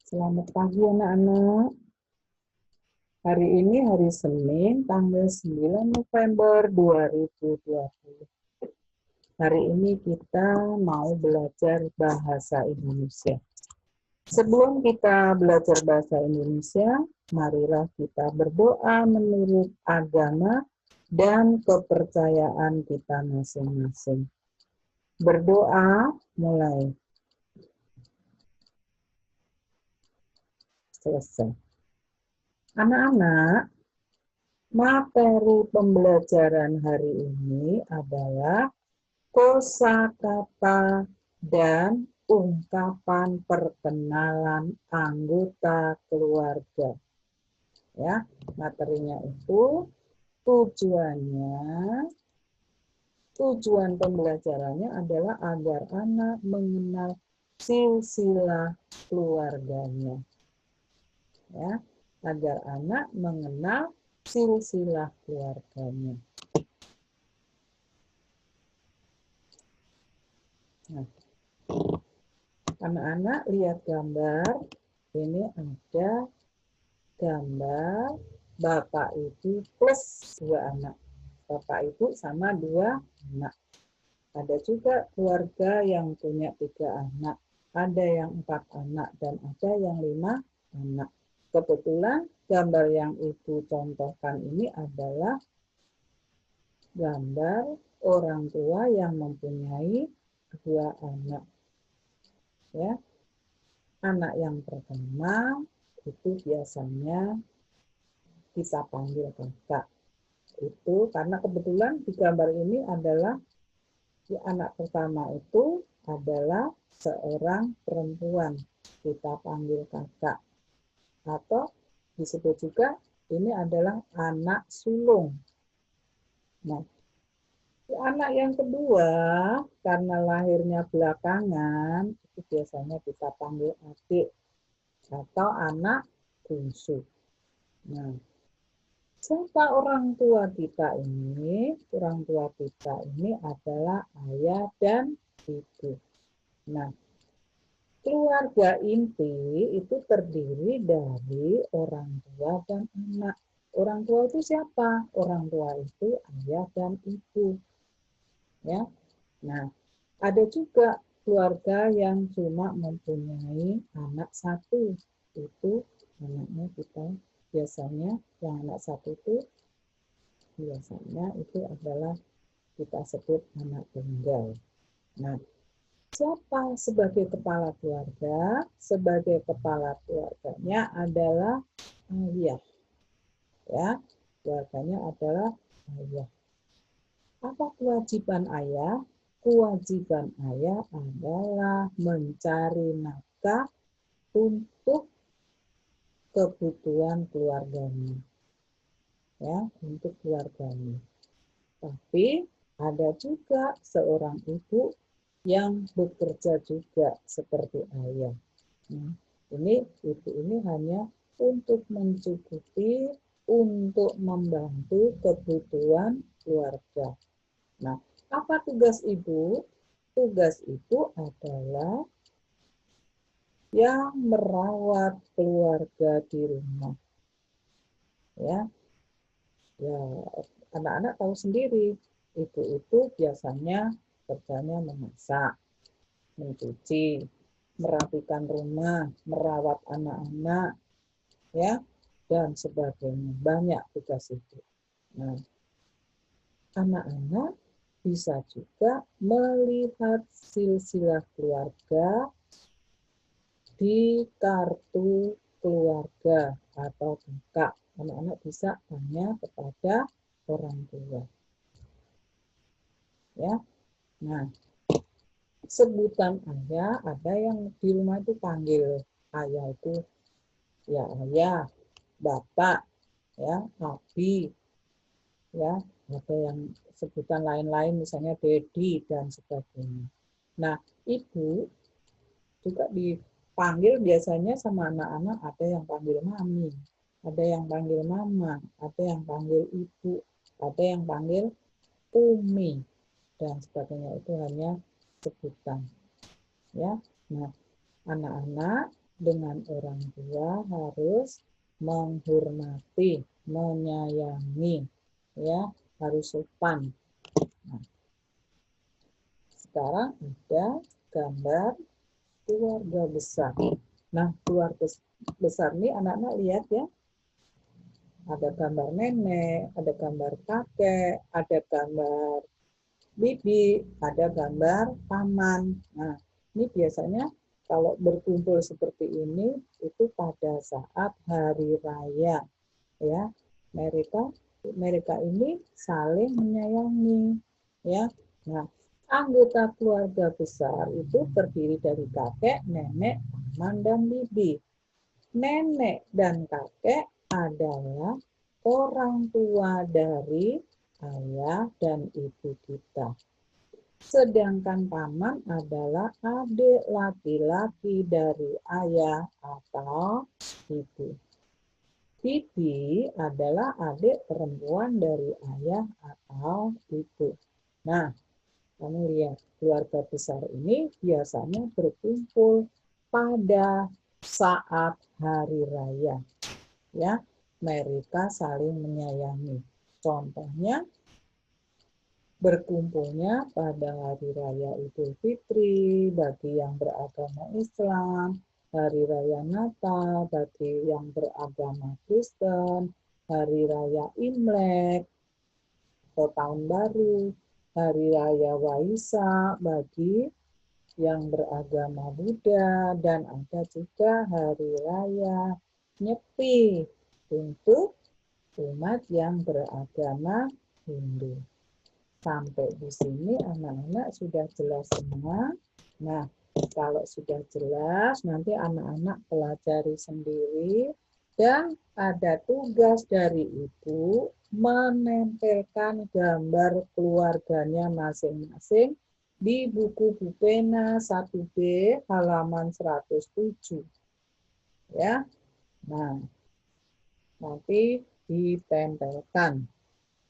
Selamat pagi anak-anak. Hari ini hari Senin, tanggal 9 November 2020. Hari ini kita mau belajar bahasa Indonesia. Sebelum kita belajar bahasa Indonesia, marilah kita berdoa menurut agama dan kepercayaan kita masing-masing. Berdoa mulai. Selesai. Anak-anak, materi pembelajaran hari ini adalah kosakata dan ungkapan perkenalan anggota keluarga. Ya, materinya itu tujuan pembelajarannya adalah agar anak mengenal silsilah keluarganya. Ya, agar anak mengenal silsilah keluarganya. Nah, anak-anak lihat gambar. Ini ada gambar bapak ibu plus 2 anak. Bapak ibu sama 2 anak. Ada juga keluarga yang punya 3 anak. Ada yang 4 anak dan ada yang 5 anak. Kebetulan gambar yang ibu contohkan ini adalah gambar orang tua yang mempunyai 2 anak. Ya, anak yang pertama itu biasanya kita panggil kakak. Itu karena kebetulan di gambar ini adalah si anak pertama itu adalah seorang perempuan. Kita panggil kakak. Atau disebut juga ini adalah anak sulung. Nah, si anak yang kedua karena lahirnya belakangan itu biasanya kita panggil adik atau anak bungsu. Nah, siapa orang tua kita ini? Orang tua kita ini adalah ayah dan ibu. Nah, keluarga inti itu terdiri dari orang tua dan anak. Orang tua itu siapa? Orang tua itu ayah dan ibu. Ya. Nah, ada juga keluarga yang cuma mempunyai anak satu. Itu anaknya kita biasanya yang anak satu itu biasanya itu adalah kita sebut anak tunggal. Nah, siapa sebagai kepala keluarga? Sebagai kepala keluarganya adalah ayah. Ya, keluarganya adalah ayah. Apa kewajiban ayah? Kewajiban ayah adalah mencari nafkah untuk kebutuhan keluarganya. Ya, untuk keluarganya. Tapi ada juga seorang ibu yang bekerja juga seperti ayah. Nah, ibu ini hanya untuk mencukupi, untuk membantu kebutuhan keluarga. Nah, apa tugas ibu? Tugas ibu adalah yang merawat keluarga di rumah. Ya, ya anak-anak tahu sendiri, ibu itu biasanya kerjanya memasak, mencuci, merapikan rumah, merawat anak-anak, ya, dan sebagainya. Banyak tugas itu. Nah, anak-anak bisa juga melihat silsilah keluarga di kartu keluarga atau kakak. Anak-anak bisa tanya kepada orang tua. Ya, nah sebutan ayah ada yang di rumah itu panggil ayah itu ya ayah, bapak, ya abi, ya ada yang sebutan lain-lain misalnya dedi dan sebagainya. Nah ibu juga dipanggil biasanya sama anak-anak ada yang panggil mami, ada yang panggil mama, ada yang panggil ibu, ada yang panggil umi dan sebagainya itu hanya sebutan. Ya, nah anak-anak dengan orang tua harus menghormati, menyayangi, ya, harus sopan. Nah, sekarang ada gambar keluarga besar. Nah, keluarga besar ini anak-anak lihat ya. Ada gambar nenek, ada gambar kakek, ada gambar bibi, ada gambar paman. Nah, ini biasanya kalau berkumpul seperti ini itu pada saat hari raya, ya. Mereka ini saling menyayangi, ya. Nah, anggota keluarga besar itu terdiri dari kakek, nenek, paman, dan bibi. Nenek dan kakek adalah orang tua dari ayah dan ibu kita. Sedangkan paman adalah adik laki-laki dari ayah atau ibu. Bibi adalah adik perempuan dari ayah atau ibu. Nah, kamu lihat, keluarga besar ini biasanya berkumpul pada saat hari raya. Ya, mereka saling menyayangi. Contohnya, berkumpulnya pada hari raya Idul Fitri bagi yang beragama Islam, hari raya Natal bagi yang beragama Kristen, hari raya Imlek atau Tahun Baru, hari raya Waisak bagi yang beragama Buddha, dan ada juga hari raya Nyepi untuk umat yang beragama Hindu. Sampai di sini anak-anak sudah jelas semua. Nah, kalau sudah jelas, nanti anak-anak pelajari sendiri dan ada tugas dari ibu menempelkan gambar keluarganya masing-masing di buku Bupena 1B halaman 107. Ya. Nah, nanti ditempelkan,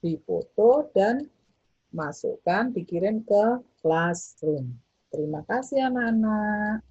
difoto dan masukkan, dikirim ke classroom. Terima kasih anak-anak.